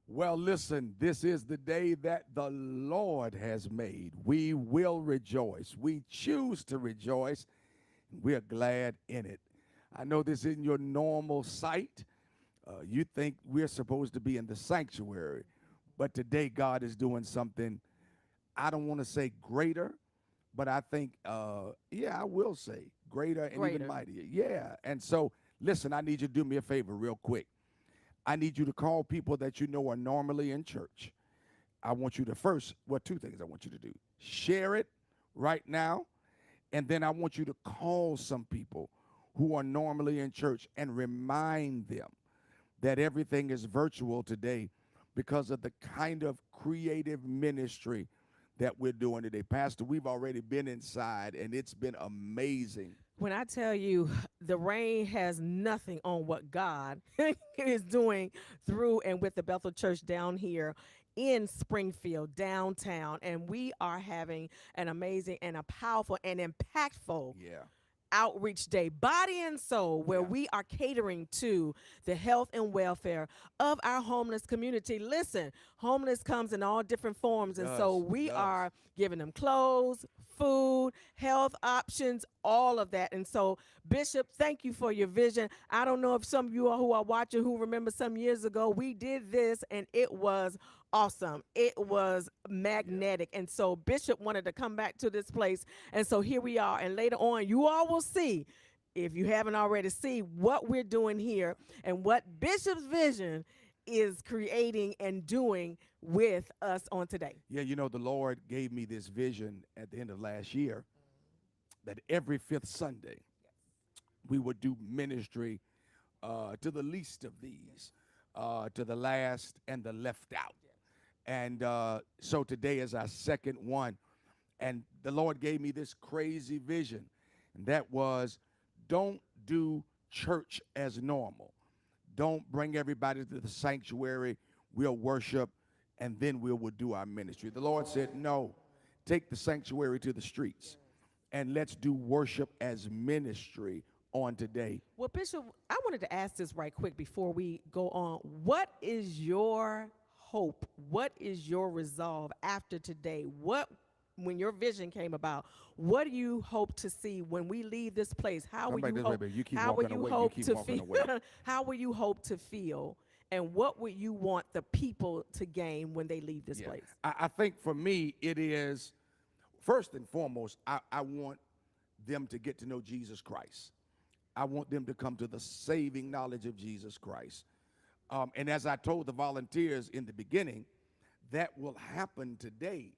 Well, listen, this is the day that the Lord has made. We will rejoice. We choose to rejoice. We're glad in it. I know this isn't your normal sight. You think we're supposed to be in the sanctuary, but today God is doing something, I don't want to say greater, but I think, yeah, I will say greater and even Greater. mightier. Yeah. And so, listen, I need you to do me a favor real quick. I need you to call people that you know are normally in church. I want you to first, well, two things I want you to do. Share it right now, and then I want you to call some people who are normally in church and remind them that everything is virtual today because of the kind of creative ministry that we're doing today. Pastor, we've already been inside, and it's been amazing. When I tell you the rain has nothing on what God is doing through and with the Bethel Church down here in Springfield, downtown, and we are having an amazing and a powerful and impactful Yeah, outreach day, body and soul, where yeah. we are catering to the health and welfare of our homeless community. Listen, homeless comes in all different It forms, and so does. It we does. are giving them clothes, food, health options, all of that. And so, Bishop, thank you for your vision. I don't know if some of you all who are watching who remember some years ago we did this, and it was awesome. It was Yeah. magnetic. And so Bishop wanted to come back to this place. And so here we are. And later on, you all will see, if you haven't already, see what we're doing here and what Bishop's vision is creating and doing with us on today. Yeah, you know, the Lord gave me this vision at the end of last year that every fifth Sunday we would do ministry to the least of these, to the last and the left out. And so today is our second one. And the Lord gave me this crazy vision, and that was don't do church as normal. Don't bring everybody to the sanctuary. We'll worship, and then we'll do our ministry. The Lord said, no, take the sanctuary to the streets, and let's do worship as ministry on today. Well, Bishop, I wanted to ask this right quick before we go on. What is your hope? What is your resolve after today? What, when your vision came about, what do you hope to see when we leave this place? How Come will back you this way, hope? baby. You keep How will walking you away. You hope keep to walking feel? away. How will you hope to feel? And what would you want the people to gain when they leave this Yeah. place? I think for me, it is first and foremost, I want them to get to know Jesus Christ. I want them to come to the saving knowledge of Jesus Christ. And as I told the volunteers in the beginning, that will happen today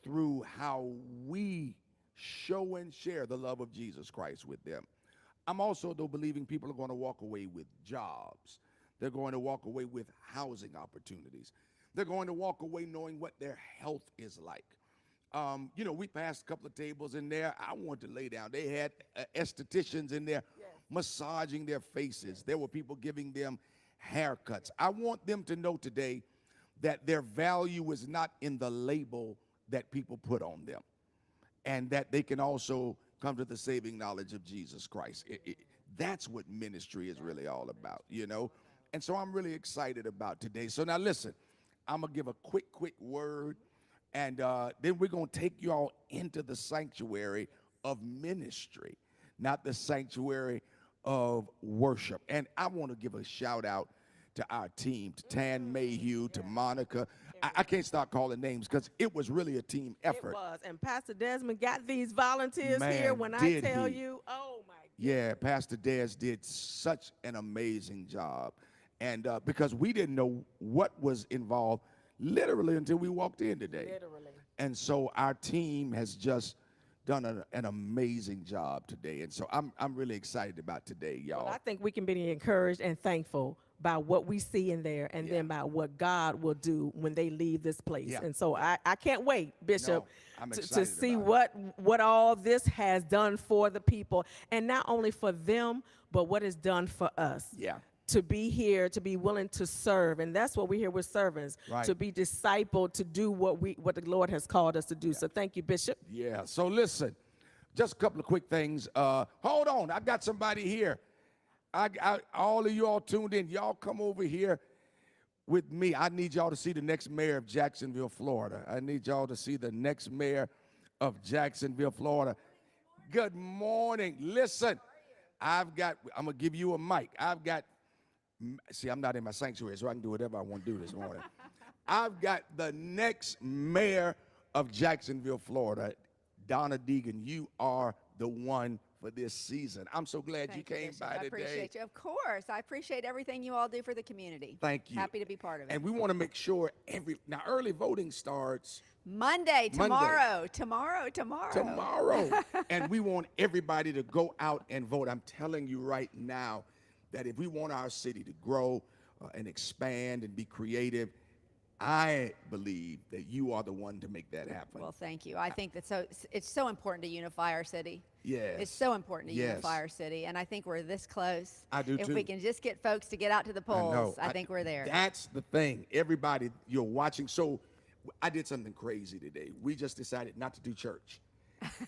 through how we show show and share the love of Jesus Christ with them. I'm also, though, believing people are going to walk away with jobs. They're going to walk away with housing opportunities. They're going to walk away knowing what their health is like. We passed a couple of tables in there. I wanted to lay down. They had estheticians in there massaging their faces. There were people giving them haircuts. I want them to know today that their value is not in the label that people put on them, and that they can also come to the saving knowledge of Jesus Christ. That's what ministry is really all about, And so I'm really excited about today. So now listen, I'm going to give a quick word, and then we're going to take you all into the sanctuary of ministry, not the sanctuary of worship. And I want to give a shout out to our team, to Tan Mayhew, to Monica. I can't start calling names because it was really a team effort. It was. And Pastor Desmond got these volunteers Man, here. When I tell he. you, oh my goodness. Yeah, Pastor Des did such an amazing job. And because we didn't know what was involved literally until we walked in today. Literally. And so our team has just done an amazing job today. And so I'm really excited about today, y'all. Well, I think we can be encouraged and thankful by what we see in there, and then by what God will do when they leave this place. Yeah. And so I can't wait, Bishop, No, I'm to excited see about what all this has done for the people, and not only for them, but what is done for us. Yeah. To be here, to be willing to serve, and that's what we're here with, servants, Right. to be discipled, to do what the Lord has called us to do. So thank you, Bishop. Yeah. So listen, just a couple of quick things. Hold on, I got somebody here. All of you all tuned in. Y'all come over here with me. I need y'all to see the next mayor of Jacksonville, Florida. I need y'all to see the next mayor of Jacksonville, Florida. Good morning. Listen, I'm going to give you a mic. I'm not in my sanctuary, so I can do whatever I want to do this morning. I've got the next mayor of Jacksonville, Florida, Donna Deegan. You are the one for this season. I'm so glad you came by today. I appreciate you. Of course. I appreciate everything you all do for the community. Thank you. Happy to be part of it. And we want to make sure now early voting starts Monday, tomorrow. And we want everybody to go out and vote. I'm telling you right now that if we want our city to grow and expand and be creative, I believe that you are the one to make that happen. Well, thank you. I think it's so important to unify our city. Yes. It's so important to Yes. unify our city, and I think we're this close. I do if too. we can just get folks to get out to the polls, I think we're there. That's the thing. Everybody, you're watching. So I did something crazy today. We just decided not to do church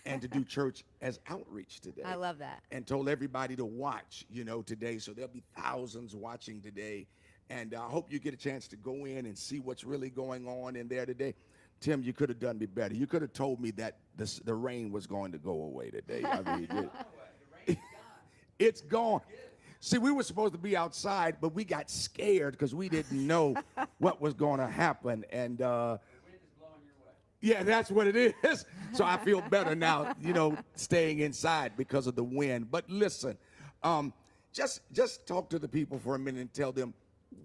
and to do church as outreach today. I love that. And told everybody to watch, today. So there'll be thousands watching today. And I hope you get a chance to go in and see what's really going on in there today. Tim, you could have done me better. You could have told me that the rain was going to go away today. I mean, it's gone. See, we were supposed to be outside, but we got scared because we didn't know what was going to happen. And yeah, that's what it is. So I feel better now, staying inside because of the wind. But listen, just talk to the people for a minute and tell them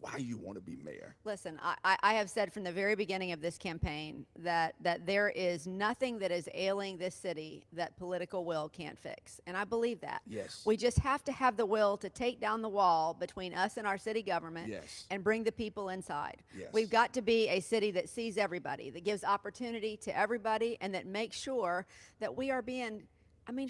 why you want to be mayor. Listen, I have said from the very beginning of this campaign that there is nothing that is ailing this city that political will can't fix. And I believe that. Yes. We just have to have the will to take down the wall between us and our city government. Yes. And bring the people inside. Yes. We've got to be a city that sees everybody, that gives opportunity to everybody, and that makes sure that we are being,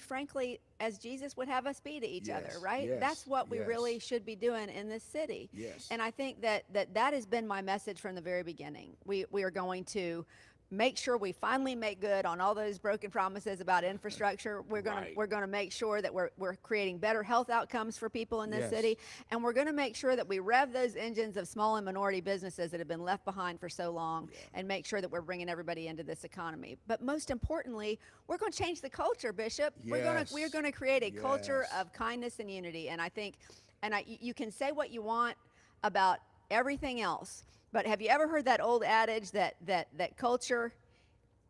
frankly, as Jesus would have us be to each other, right? Yes, That's what we yes. really should be doing in this city. Yes. And I think that has been my message from the very beginning. We are going to make sure we finally make good on all those broken promises about infrastructure. We're going Right. to make sure that we're creating better health outcomes for people in this Yes. city, and we're going to make sure that we rev those engines of small and minority businesses that have been left behind for so long, and make sure that we're bringing everybody into this economy. But most importantly, we're going to change the culture, Bishop. We're Yes. going to create a culture Yes. of kindness and unity. And I think, you can say what you want about everything else, but have you ever heard that old adage that culture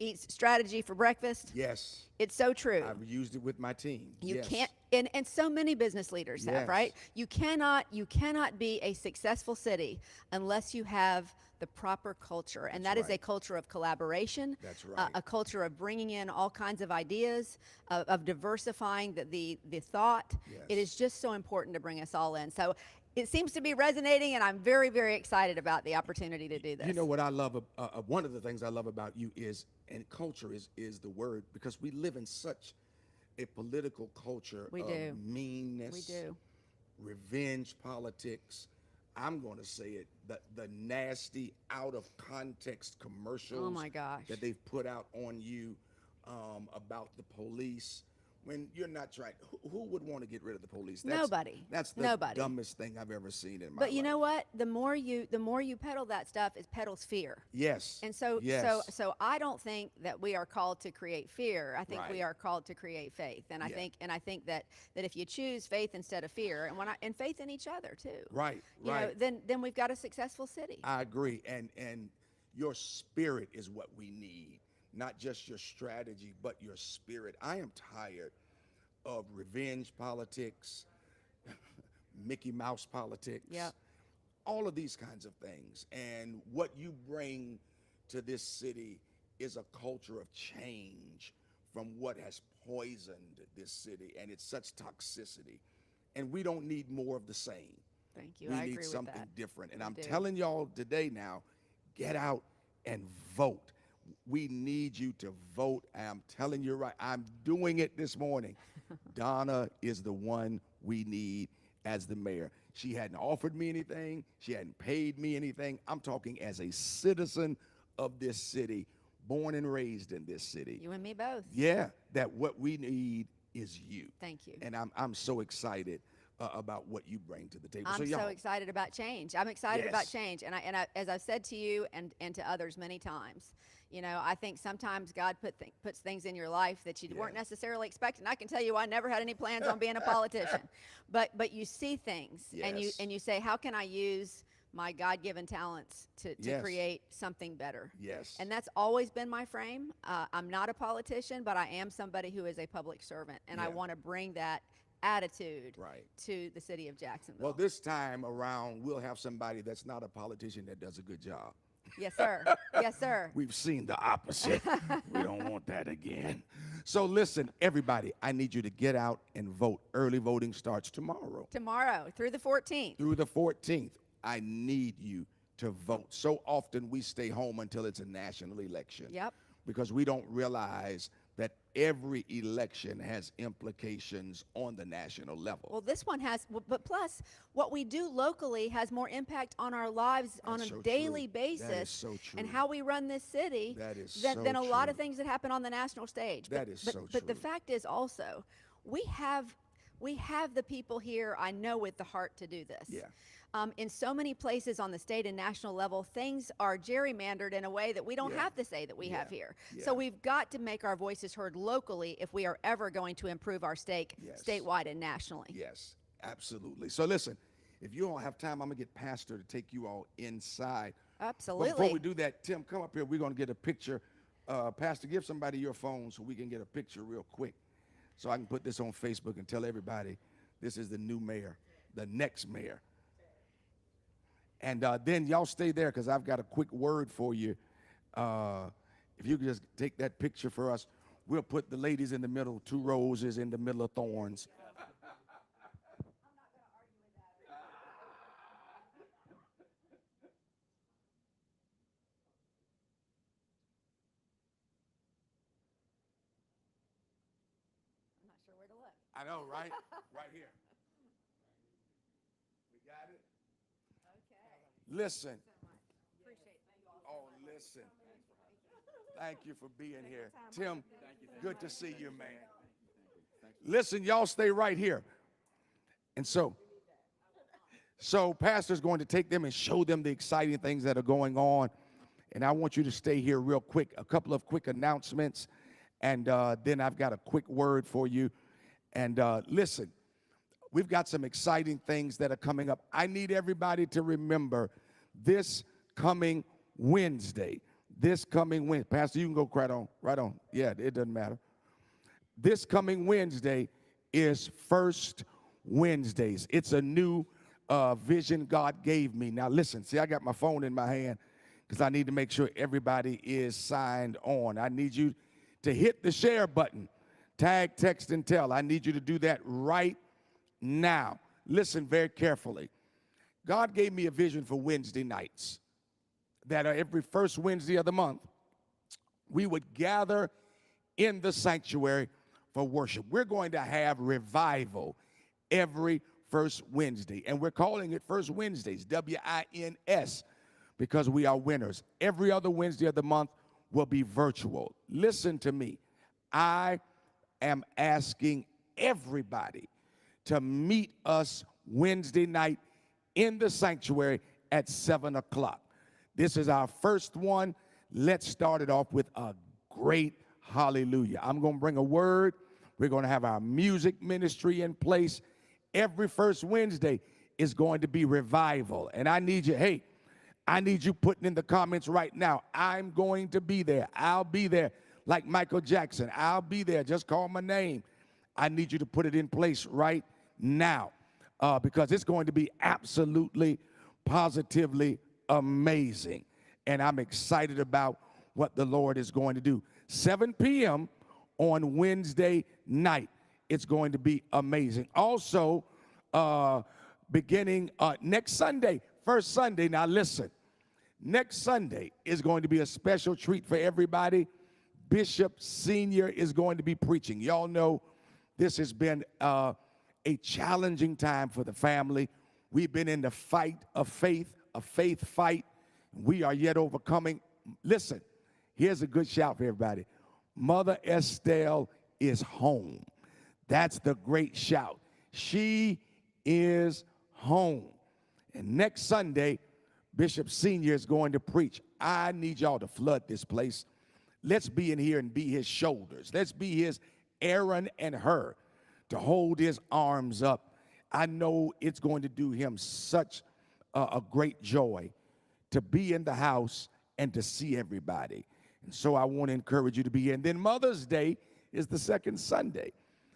eats strategy for breakfast? Yes. It's so true. I've used it with my team. You Yes. can't, and so many business leaders have, Yes. right? You cannot be a successful city unless you have the proper culture, and That's that is a right. culture of collaboration. That's a right. culture of bringing in all kinds of ideas, of diversifying the thought. It Yes. is just so important to bring us all in. So it seems to be resonating, and I'm very, very excited about the opportunity to do this. You know what I love? One of the things I love about you is, and culture is the word, because we live in such a political culture We of do. meanness, We do. revenge politics. I'm going to say it, the nasty, out of context commercials Oh my gosh. that they've put out on you about the police. When you're not trying, who would want to get rid of the police? Nobody. That's the Nobody. dumbest thing I've ever seen in my But you life. know what? The more you peddle that stuff, it peddles fear. Yes. And so, yes. so I don't think that we are called to create fear. I think we Right. are called to create faith. And Yeah. I think that if you choose faith instead of fear, and faith in each other too, Right. you know, then we've got a successful city. I agree. And your spirit is what we need, not just your strategy, but your spirit. I am tired of revenge politics, Mickey Mouse politics, Yep. all of these kinds of things. And what you bring to this city is a culture of change from what has poisoned this city, and it's such toxicity. And we don't need more of the same. Thank you. We I need agree with something that. different. And We I'm do. telling y'all today now, get out and vote. We need you to vote. I'm telling you right. I'm doing it this morning. Donna is the one we need as the mayor. She hadn't offered me anything. She hadn't paid me anything. I'm talking as a citizen of this city, born and raised in this city. You and me both. Yeah, that what we need is you. Thank you. And I'm so excited about what you bring to the table. I'm so y'all, so excited about change. I'm excited about Yes. change, and I, as I've said to you and to others many times, you know, I think sometimes God puts things in your life that you weren't Yeah. necessarily expecting. I can tell you, I never had any plans on being a politician, but you see things, Yes. and you say, how can I use my God-given talents to Yes. create something better? Yes. And that's always been my frame. I'm not a politician, but I am somebody who is a public servant, and I Yeah. want to bring that attitude Right. to the city of Jacksonville. Well, this time around, we'll have somebody that's not a politician that does a good job. Yes, sir. Yes, sir. We've seen the opposite. We don't want that again. So listen, everybody, I need you to get out and vote. Early voting starts tomorrow Tomorrow through the 14th. through the 14th. I need you to vote. So often we stay home until it's a national election. Yep. Because we don't realize that every election has implications on the national level. Well, this one has, but plus, what we do locally has more impact on our lives on a That's so daily true. That is basis, so and true. how we run this city That is than so a lot of true. things that happen on the national stage. That is so But the true. fact is also, we have the people here, I know, with the heart to do this. Yeah. In so many places on the state and national level, things are gerrymandered in a way that we don't Yeah. have the say that we have Yeah. here. Yeah. So we've got to make our voices heard locally if we are ever going to improve our state Yes. statewide and nationally. Yes, absolutely. So listen, if you don't have time, I'm gonna get Pastor to take you all inside. But Absolutely. before we do that, Tim, come up here. We're gonna get a picture. Pastor, give somebody your phone so we can get a picture real quick, so I can put this on Facebook and tell everybody this is the new mayor, the next mayor. And then y'all stay there because I've got a quick word for you. If you could just take that picture for us, we'll put the ladies in the middle, two roses in the middle of thorns. I'm not sure where to look. I know, right? Right here. We got it? Okay. Listen. Appreciate you all. Oh, listen. Thank you for being here. Tim, good to see you, man. Listen, y'all stay right here. And so Pastor's going to take them and show them the exciting things that are going on. And I want you to stay here real quick. A couple of quick announcements. And then I've got a quick word for you. And listen, we've got some exciting things that are coming up. I need everybody to remember this coming Wednesday. Pastor, you can go right on. Yeah, it doesn't matter. This coming Wednesday is First Wednesdays. It's a new vision God gave me. Now listen, see, I got my phone in my hand. because I need to make sure everybody is signed on. I need you to hit the share button, tag, text, and tell. I need you to do that right now. Listen very carefully. God gave me a vision for Wednesday nights, that every first Wednesday of the month, we would gather in the sanctuary for worship. We're going to have revival every first Wednesday, and we're calling it First Wednesdays, W-I-N-S, because we are winners. Every other Wednesday of the month will be virtual. Listen to me. I am asking everybody to meet us Wednesday night in the sanctuary at 7 o'clock. This is our first one. Let's start it off with a great hallelujah. I'm going to bring a word. We're going to have our music ministry in place. Every first Wednesday is going to be revival. And I need you, hey, I need you putting in the comments right now, I'm going to be there. I'll be there like Michael Jackson. I'll be there. Just call my name. I need you to put it in place right now because it's going to be absolutely, positively amazing. And I'm excited about what the Lord is going to do. 7 p.m. on Wednesday night. It's going to be amazing. Also, beginning next Sunday, first Sunday, now listen, next Sunday is going to be a special treat for everybody. Bishop Senior is going to be preaching. Y'all know this has been a challenging time for the family. We've been in the fight of faith, a faith fight. We are yet overcoming. Listen, here's a good shout for everybody. Mother Estelle is home. That's the great shout. She is home. And next Sunday, Bishop Senior is going to preach. I need y'all to flood this place. Let's be in here and be his shoulders. Let's be his Aaron and her to hold his arms up. I know it's going to do him such a great joy to be in the house and to see everybody. And so I want to encourage you to be here. And then Mother's Day is the second Sunday.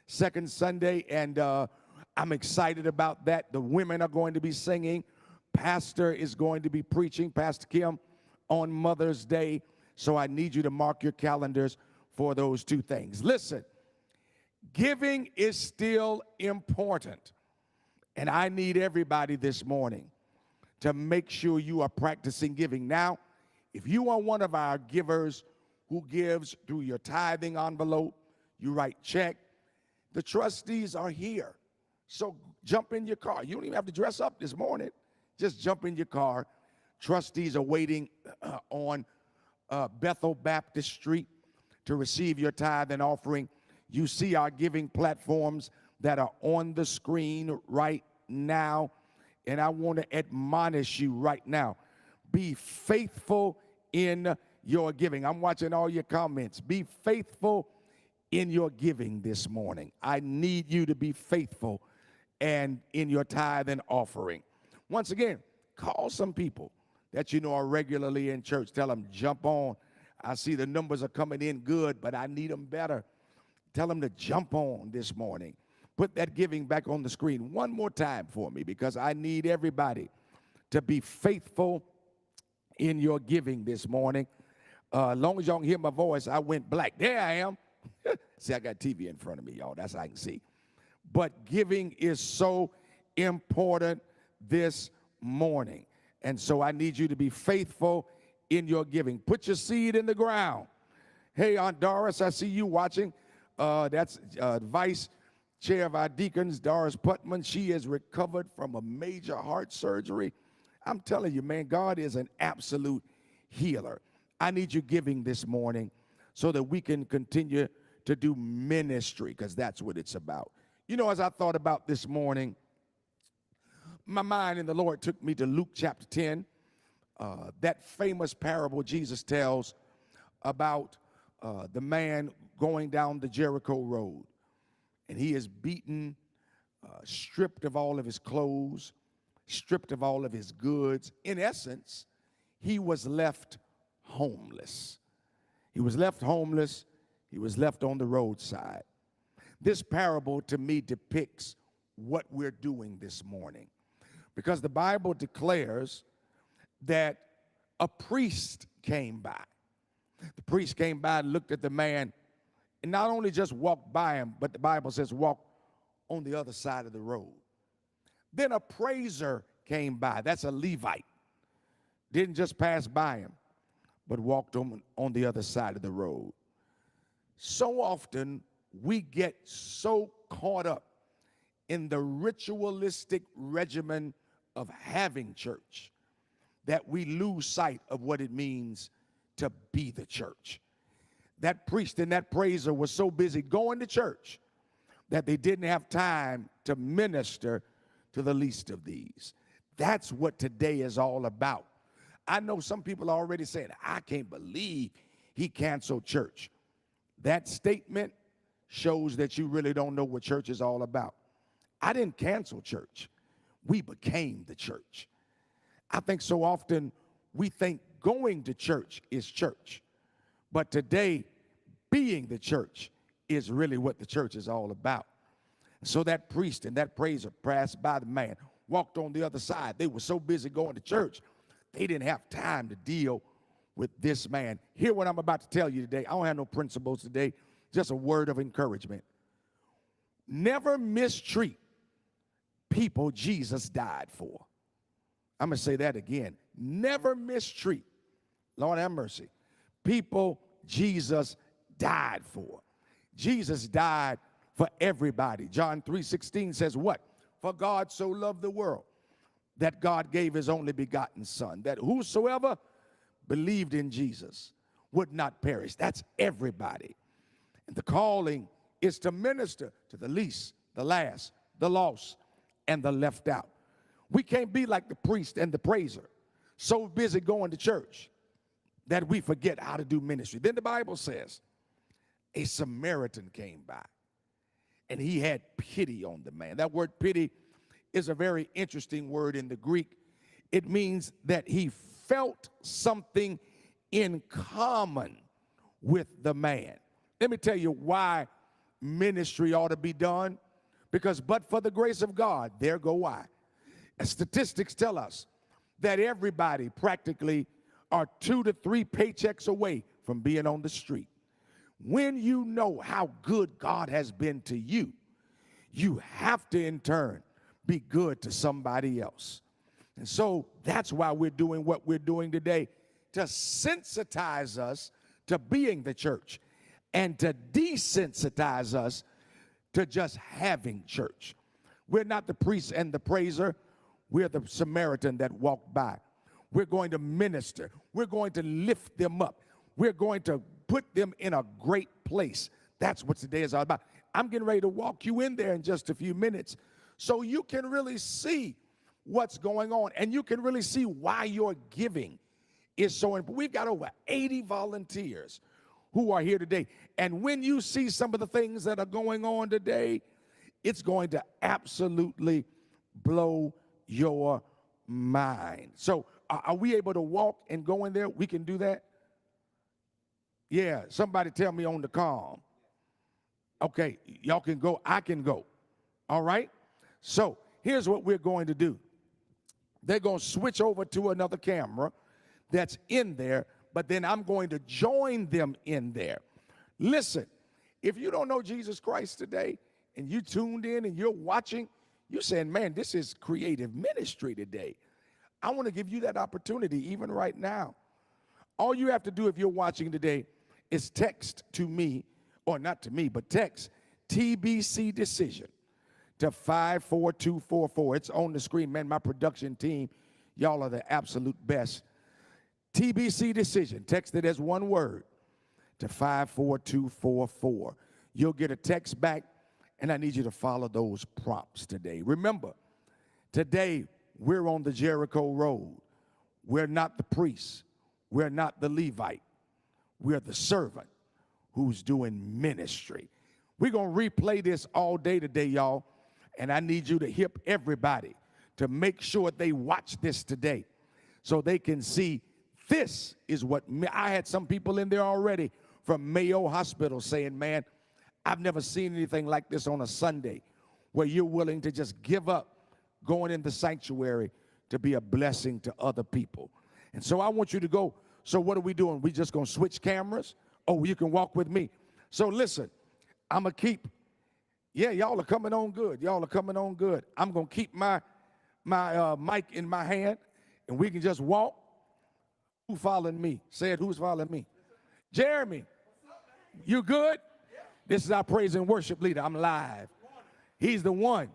Second Sunday, and I'm excited about that. The women are going to be singing. Pastor is going to be preaching, Pastor Kim, on Mother's Day. So I need you to mark your calendars for those two things. Listen, giving is still important. And I need everybody this morning to make sure you are practicing giving. Now, if you are one of our givers who gives through your tithing envelope, you write check, the trustees are here. So jump in your car. You don't even have to dress up this morning. Just jump in your car. Trustees are waiting on Bethel Baptist Street to receive your tithe and offering. You see our giving platforms that are on the screen right now. And I want to admonish you right now. Be faithful in your giving. I'm watching all your comments. Be faithful in your giving this morning. I need you to be faithful and in your tithe and offering. Once again, call some people that you know are regularly in church. Tell them, jump on. I see the numbers are coming in good, but I need them better. Tell them to jump on this morning. Put that giving back on the screen one more time for me because I need everybody to be faithful in your giving this morning. As long as y'all can hear my voice, I went black. There I am. See, I got TV in front of me, y'all. That's how I can see. But giving is so important this morning. And so I need you to be faithful in your giving. Put your seed in the ground. Hey, Aunt Doris, I see you watching. That's Vice Chair of our deacons, Doris Putman. She has recovered from a major heart surgery. I'm telling you, man, God is an absolute healer. I need you giving this morning so that we can continue to do ministry, because that's what it's about. You know, as I thought about this morning, my mind and the Lord took me to Luke chapter 10, that famous parable Jesus tells about the man going down the Jericho road. And he is beaten, stripped of all of his clothes, stripped of all of his goods. In essence, he was left homeless. He was left homeless. He was left on the roadside. This parable to me depicts what we're doing this morning, because the Bible declares that a priest came by. The priest came by and looked at the man, and not only just walked by him, but the Bible says walked on the other side of the road. Then a praiser came by. That's a Levite. Didn't just pass by him, but walked on the other side of the road. So often we get so caught up in the ritualistic regimen of having church that we lose sight of what it means to be the church. That priest and that praiser was so busy going to church that they didn't have time to minister to the least of these. That's what today is all about. I know some people are already saying, I can't believe he canceled church. That statement shows that you really don't know what church is all about. I didn't cancel church. We became the church. I think so often we think going to church is church. But today, being the church is really what the church is all about. So that priest and that praiser passed by the man, walked on the other side. They were so busy going to church, they didn't have time to deal with this man. Hear what I'm about to tell you today. I don't have no principles today, just a word of encouragement. Never mistreat people Jesus died for. I'm going to say that again. Never mistreat, Lord have mercy, people Jesus died for. Jesus died for everybody. John 3:16 says what? For God so loved the world that God gave his only begotten son, that whosoever believed in Jesus would not perish. That's everybody. And the calling is to minister to the least, the last, the lost, and the left out. We can't be like the priest and the praiser, so busy going to church that we forget how to do ministry. Then the Bible says a Samaritan came by and he had pity on the man. That word pity is a very interesting word in the Greek. It means that he felt something in common with the man. Let me tell you why ministry ought to be done. Because but for the grace of God, there go I. And statistics tell us that everybody practically are 2 to 3 paychecks away from being on the street. When you know how good God has been to you, you have to in turn be good to somebody else. And so that's why we're doing what we're doing today, to sensitize us to being the church and to desensitize us to just having church. We're not the priest and the praiser. We're the Samaritan that walked by. We're going to minister. We're going to lift them up. We're going to put them in a great place. That's what today is all about. I'm getting ready to walk you in there in just a few minutes so you can really see what's going on and you can really see why your giving is so important. We've got over 80 volunteers who are here today. And when you see some of the things that are going on today, it's going to absolutely blow your mind. So are we able to walk and go in there? We can do that? Yeah, somebody tell me on the calm. Okay, y'all can go, I can go. All right? So here's what we're going to do. They're going to switch over to another camera that's in there, but then I'm going to join them in there. Listen, if you don't know Jesus Christ today and you tuned in and you're watching, you're saying, man, this is creative ministry today. I want to give you that opportunity even right now. All you have to do if you're watching today is text to me, or not to me, but text TBC Decision to 54244. It's on the screen, man. My production team, y'all are the absolute best. TBC Decision, text it as one word to 54244. You'll get a text back, and I need you to follow those prompts today. Remember, today we're on the Jericho Road. We're not the priest. We're not the Levite. We're the servant who's doing ministry. We're going to replay this all day today, y'all, and I need you to hip everybody to make sure they watch this today so they can see this is what I had some people in there already from Mayo Hospital saying, man, I've never seen anything like this on a Sunday where you're willing to just give up going in the sanctuary to be a blessing to other people. And so I want you to go. So what are we doing? We just going to switch cameras? Oh, you can walk with me. So listen, I'm going to keep, yeah, y'all are coming on good. Y'all are coming on good. I'm going to keep my mic in my hand, and we can just walk. Who following me? Say it, who's following me? Jeremy, you good? This is our praise and worship leader. I'm live. He's the one.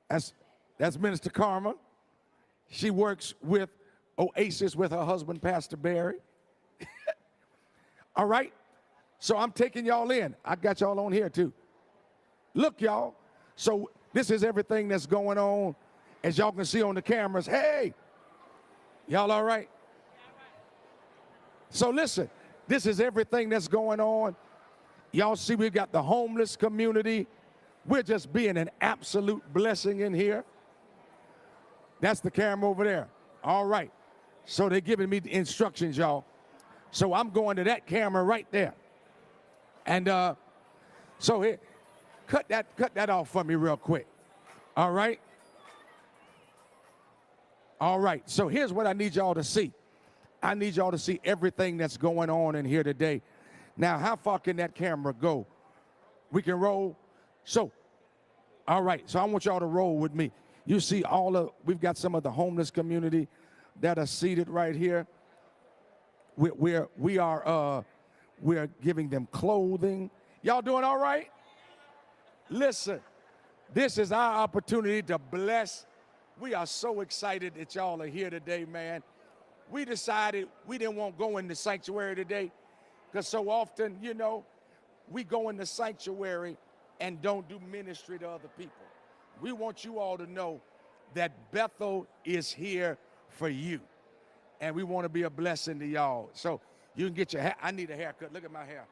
That's Minister Karma. She works with Oasis with her husband, Pastor Barry. All right? So I'm taking y'all in. I got y'all on here too. Look, y'all. So this is everything that's going on. As y'all can see on the cameras. Hey, y'all all right? So listen, this is everything that's going on. Y'all see we've got the homeless community. We're just being an absolute blessing in here. That's the camera over there. All right. So they're giving me the instructions, y'all. So I'm going to that camera right there. And so here, cut that off for me real quick. All right. All right. So here's what I need y'all to see. I need y'all to see everything that's going on in here today. Now, how far can that camera go? We can roll. So, all right. So I want y'all to roll with me. You see we've got some of the homeless community that are seated right here. We're giving them clothing. Y'all doing all right? Listen, this is our opportunity to bless. We are so excited that y'all are here today, man. We decided we didn't want to go in the sanctuary today because so often, you know, we go in the sanctuary and don't do ministry to other people. We want you all to know that Bethel is here for you. And we want to be a blessing to y'all. So you can get your hair. I need a haircut. Look at my hair.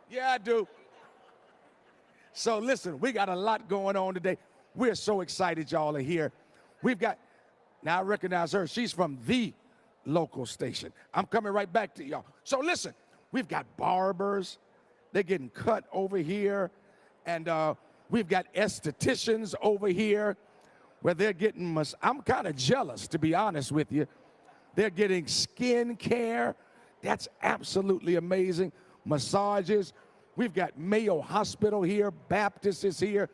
Yeah, I do. So listen, we got a lot going on today. We're so excited y'all are here. Now I recognize her. She's from the local station. I'm coming right back to y'all. So listen, we've got barbers. They're getting cut over here. And we've got estheticians over here where they're getting, I'm kind of jealous, to be honest with you. They're getting skin care. That's absolutely amazing. Massages. We've got Mayo Hospital here. Baptist is here.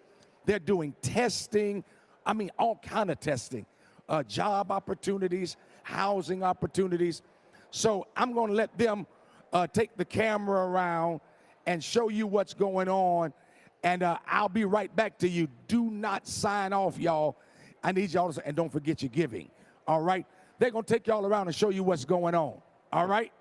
They're doing testing. I mean, all kind of testing. Job opportunities, housing opportunities. So I'm going to let them take the camera around and show you what's going on. And I'll be right back to you. Do not sign off, y'all. I need y'all to, and don't forget your giving. All right? They're going to take y'all around and show you what's going on. All right?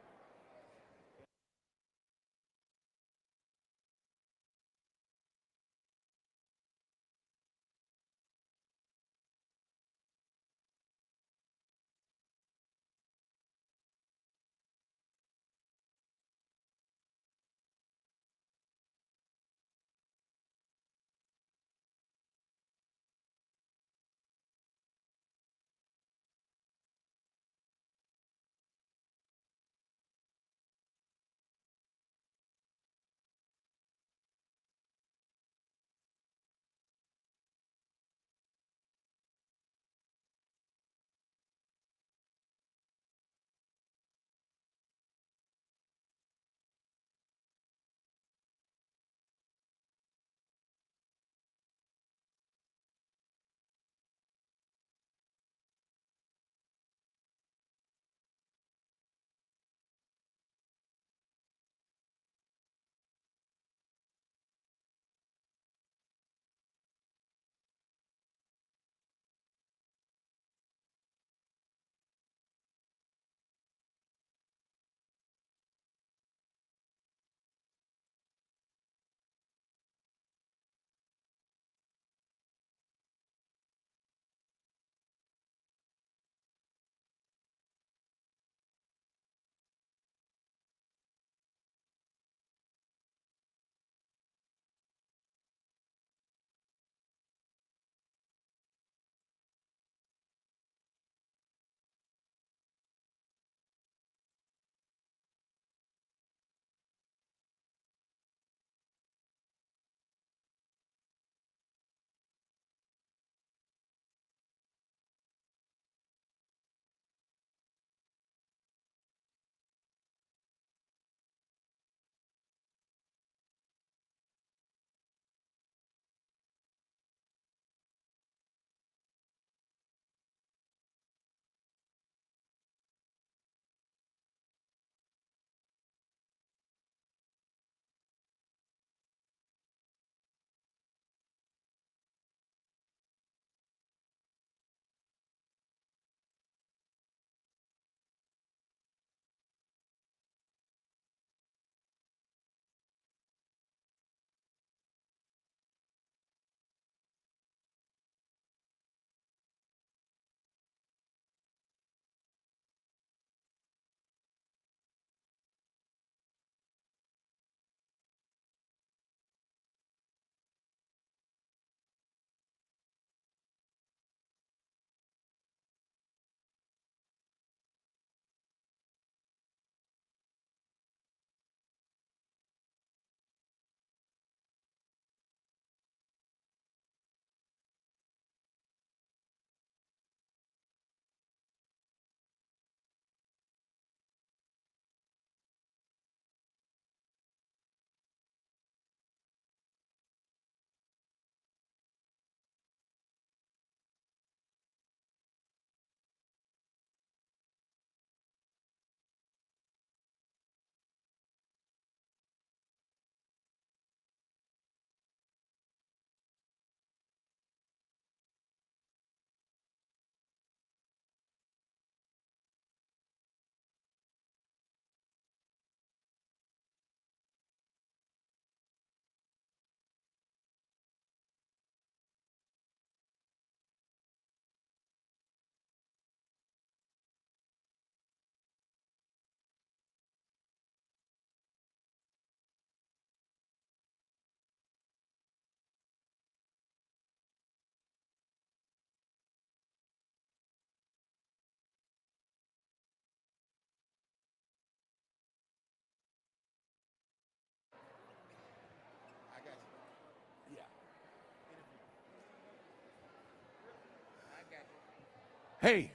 Hey,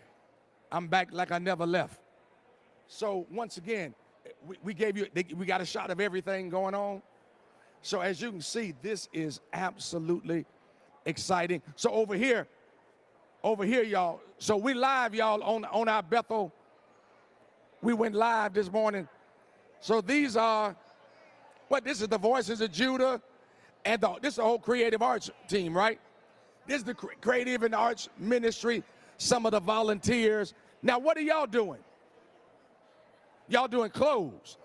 I'm back like I never left. So once again, we gave you, we got a shot of everything going on. So as you can see, this is absolutely exciting. So over here, y'all. So we live, y'all, on our Bethel. We went live this morning. So these are, this is the Voices of Judah, and this is the whole creative arts team, right? This is the creative and arts ministry, some of the volunteers. Now, what are y'all doing? Y'all doing clothes.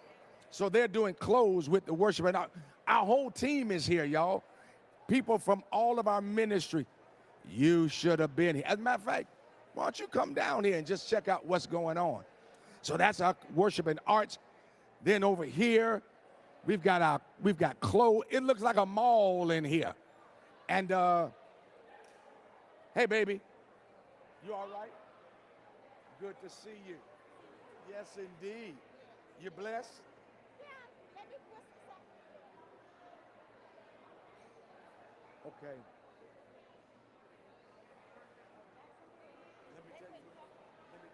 So they're doing clothes with the worship. And our whole team is here, y'all. People from all of our ministry. You should have been here. As a matter of fact, why don't you come down here and just check out what's going on? So that's our worship and arts. Then over here, we've got clothes. It looks like a mall in here. And hey, baby, you all right? Good to see you. Yes, indeed. You blessed? Okay. Let me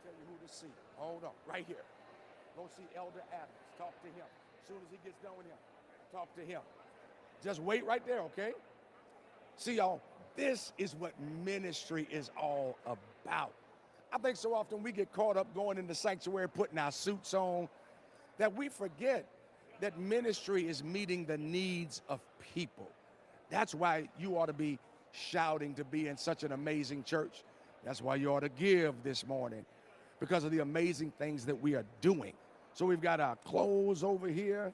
tell you who to see. Hold on, right here. Go see Elder Adams. Talk to him. As soon as he gets done with him, talk to him. Just wait right there, okay? See, y'all, this is what ministry is all about. I think so often we get caught up going in the sanctuary, putting our suits on, that we forget that ministry is meeting the needs of people. That's why you ought to be shouting to be in such an amazing church. That's why you ought to give this morning, because of the amazing things that we are doing. So we've got our clothes over here.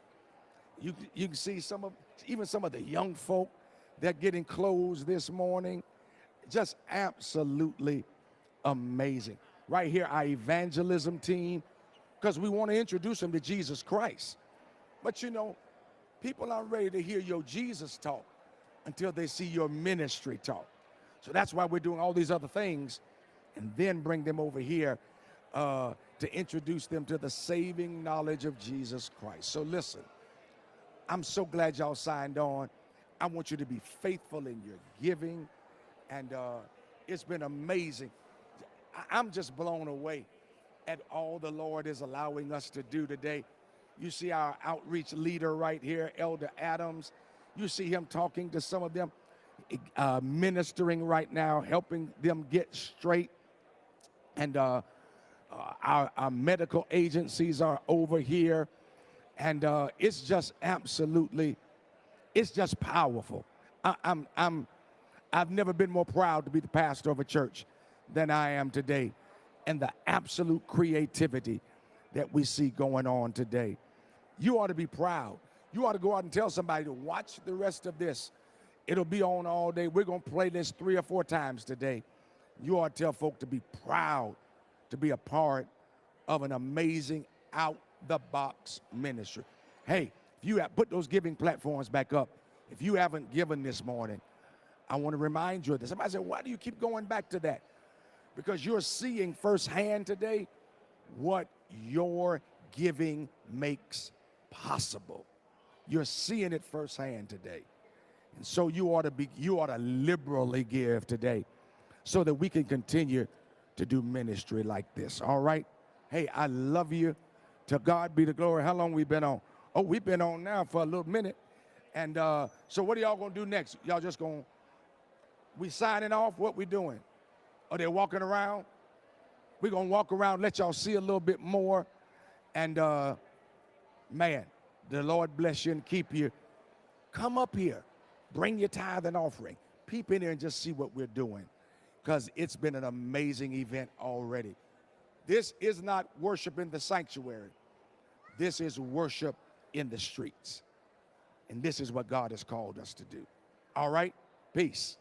You can see even some of the young folk, they're getting clothes this morning. Just absolutely amazing. Right here, our evangelism team, because we want to introduce them to Jesus Christ. But you know, people aren't ready to hear your Jesus talk until they see your ministry talk. So that's why we're doing all these other things, and then bring them over here to introduce them to the saving knowledge of Jesus Christ. So listen, I'm so glad y'all signed on. I want you to be faithful in your giving, and it's been amazing. I'm just blown away at all the Lord is allowing us to do today. You see our outreach leader right here, Elder Adams. You see him talking to some of them, ministering right now, helping them get straight. And our medical agencies are over here. And it's just absolutely, it's just powerful. I've never been more proud to be the pastor of a church than I am today, and the absolute creativity that we see going on today. You ought to be proud. You ought to go out and tell somebody to watch the rest of this. It'll be on all day. We're going to play this 3 or 4 times today. You ought to tell folk to be proud to be a part of an amazing out-the-box ministry. Hey, if you have put those giving platforms back up, if you haven't given this morning, I want to remind you of this. Somebody said, why do you keep going back to that? Because you're seeing firsthand today what your giving makes possible. You're seeing it firsthand today. And so you ought to liberally give today so that we can continue to do ministry like this. All right? Hey, I love you. To God be the glory. How long we been on? Oh, we've been on now for a little minute. And so what are y'all going to do next? Y'all just going, we signing off? What we doing? Are they walking around? We're going to walk around, let y'all see a little bit more. And man, the Lord bless you and keep you. Come up here. Bring your tithe and offering. Peep in here and just see what we're doing, because it's been an amazing event already. This is not worship in the sanctuary. This is worship in the streets. And this is what God has called us to do. All right? Peace.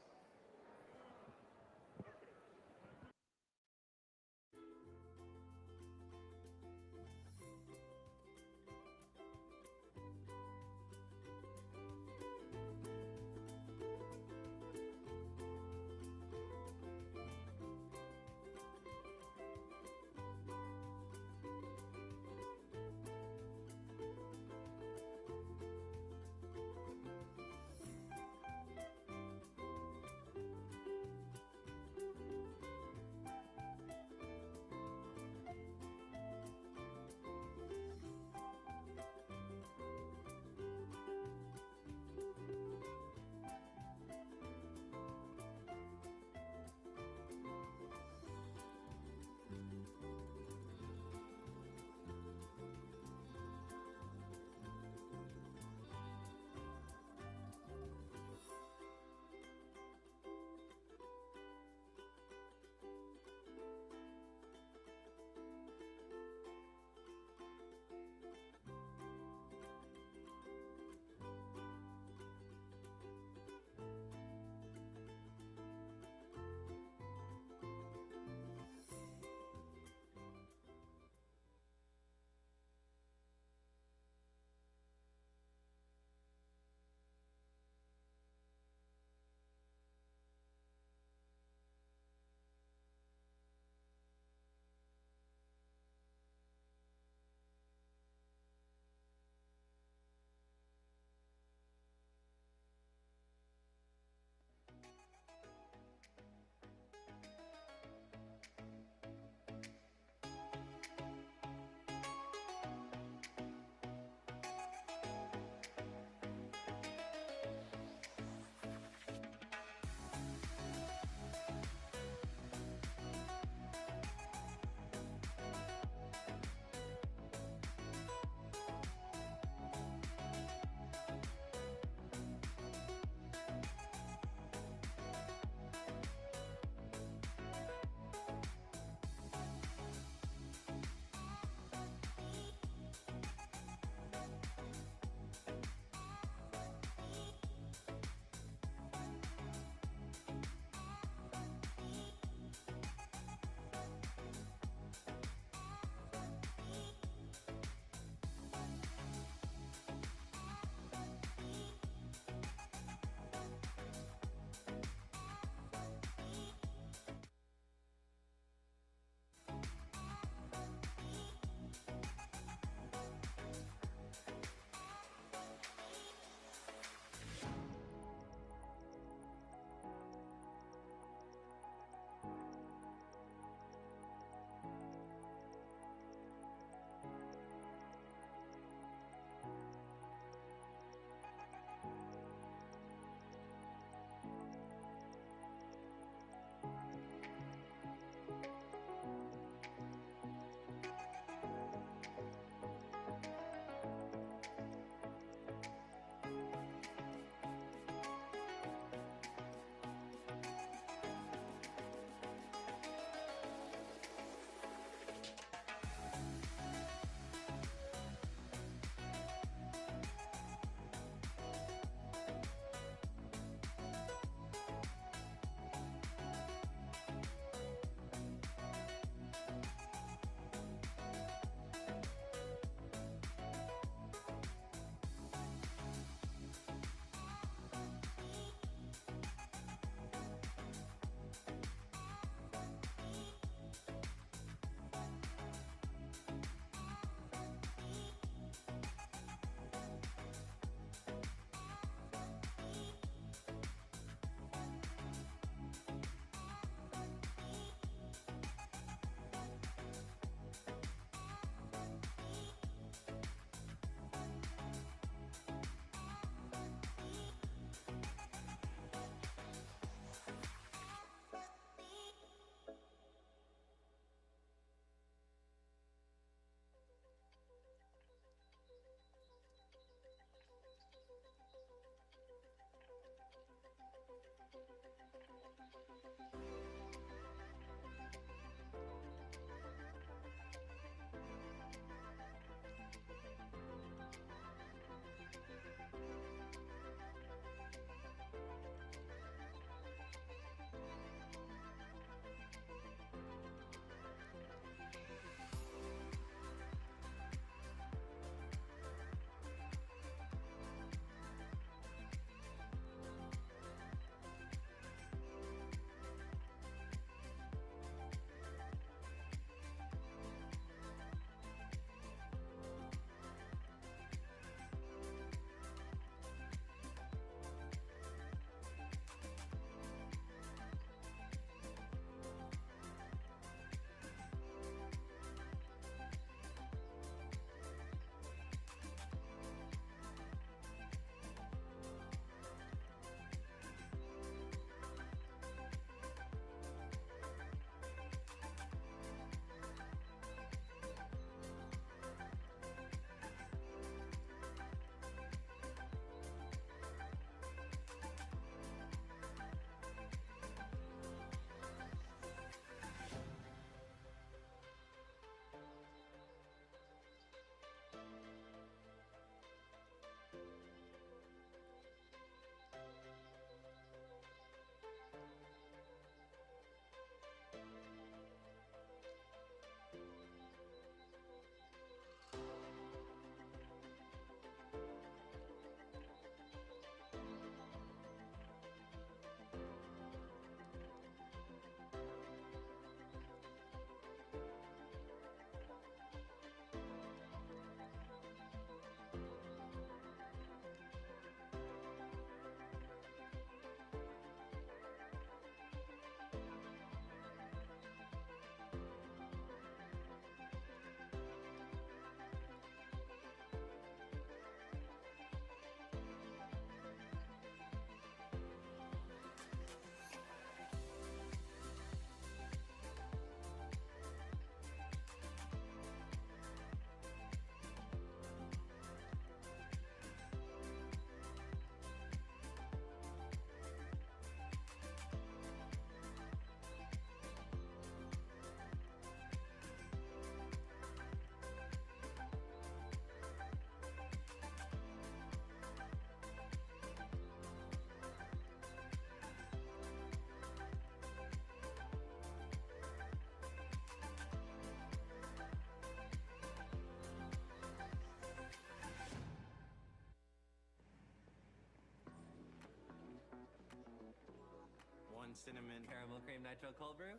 One cinnamon caramel cream nitro cold brew.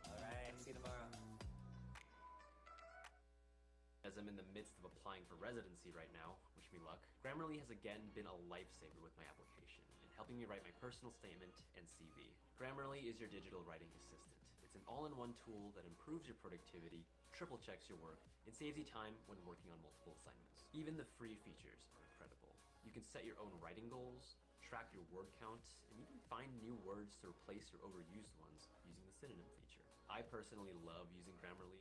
All right, see you tomorrow. As I'm in the midst of applying for residency right now, wish me luck, Grammarly has again been a lifesaver with my application and helping me write my personal statement and CV. Grammarly is your digital writing assistant. It's an all-in-one tool that improves your productivity, triple checks your work, and saves you time when working on multiple assignments. Even the free features are incredible. You can set your own writing goals, track your word count, and even find new words to replace your overused ones using the synonym feature. I personally love using Grammarly.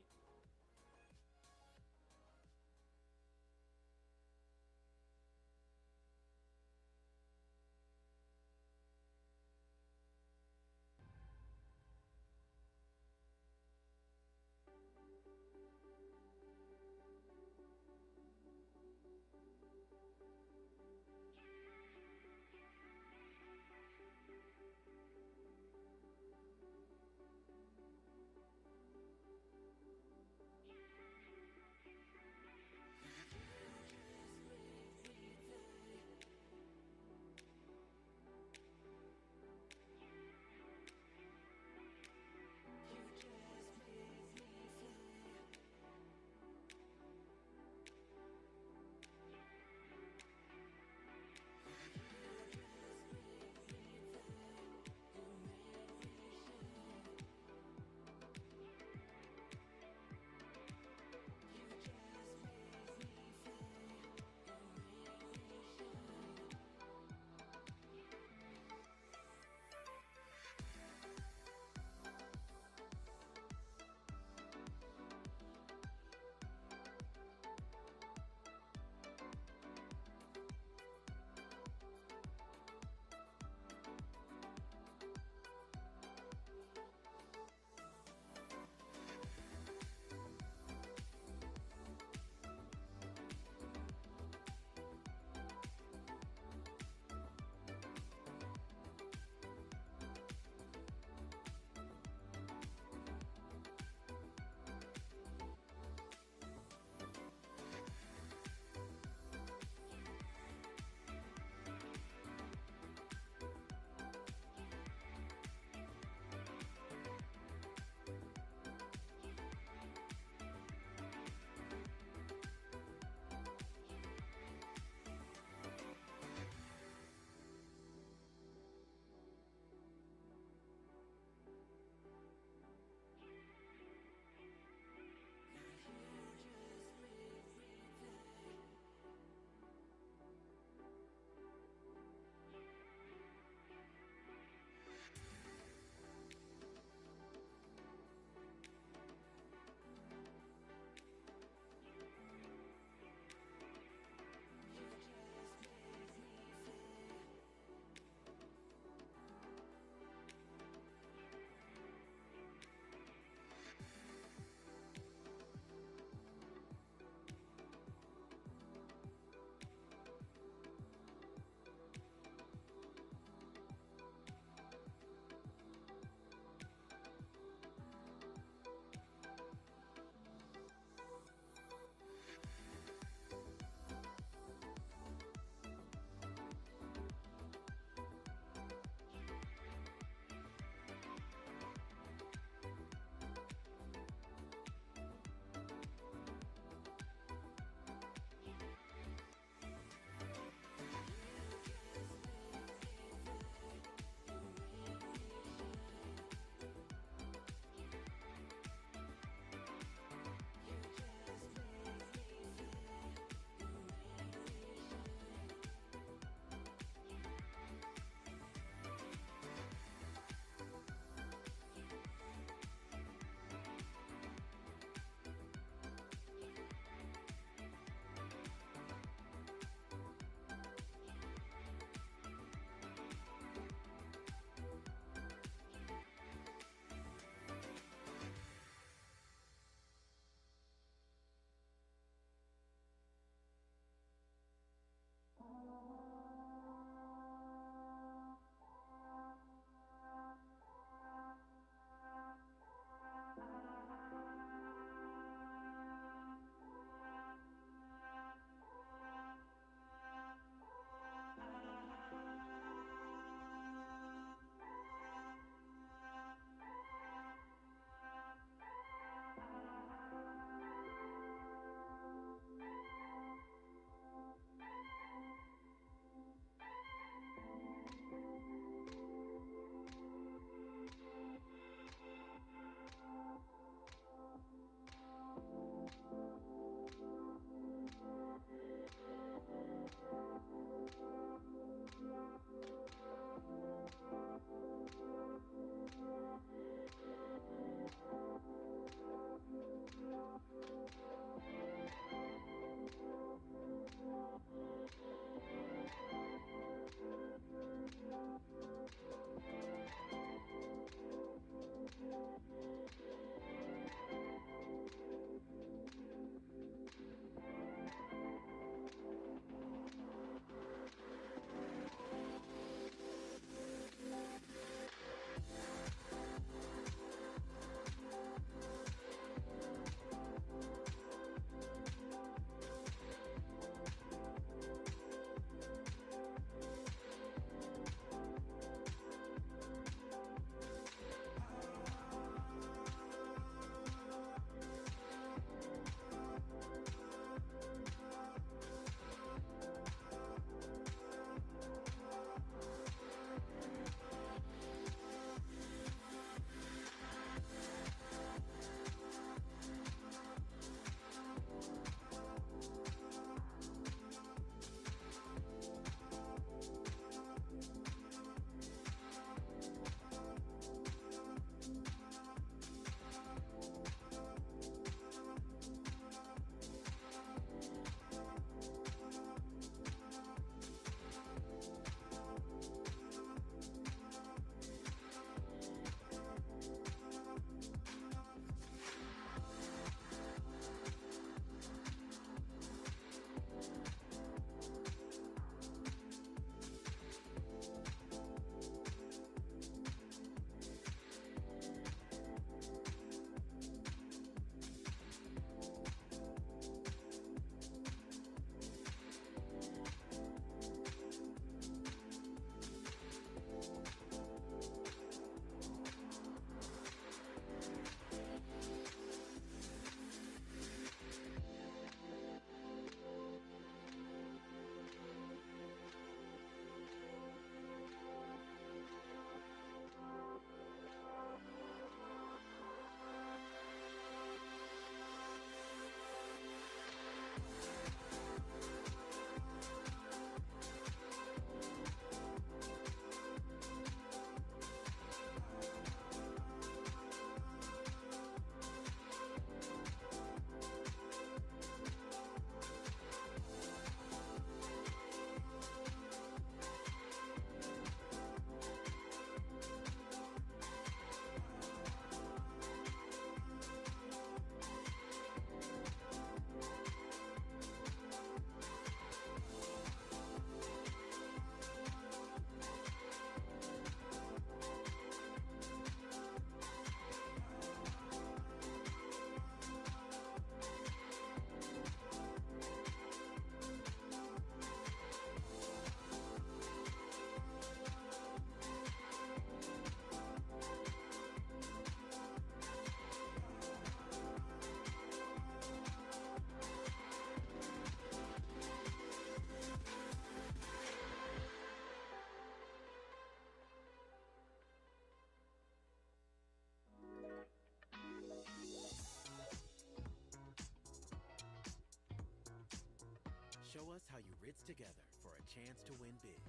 us how you Ritz together for a chance to win big.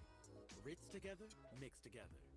Ritz together, mixed together.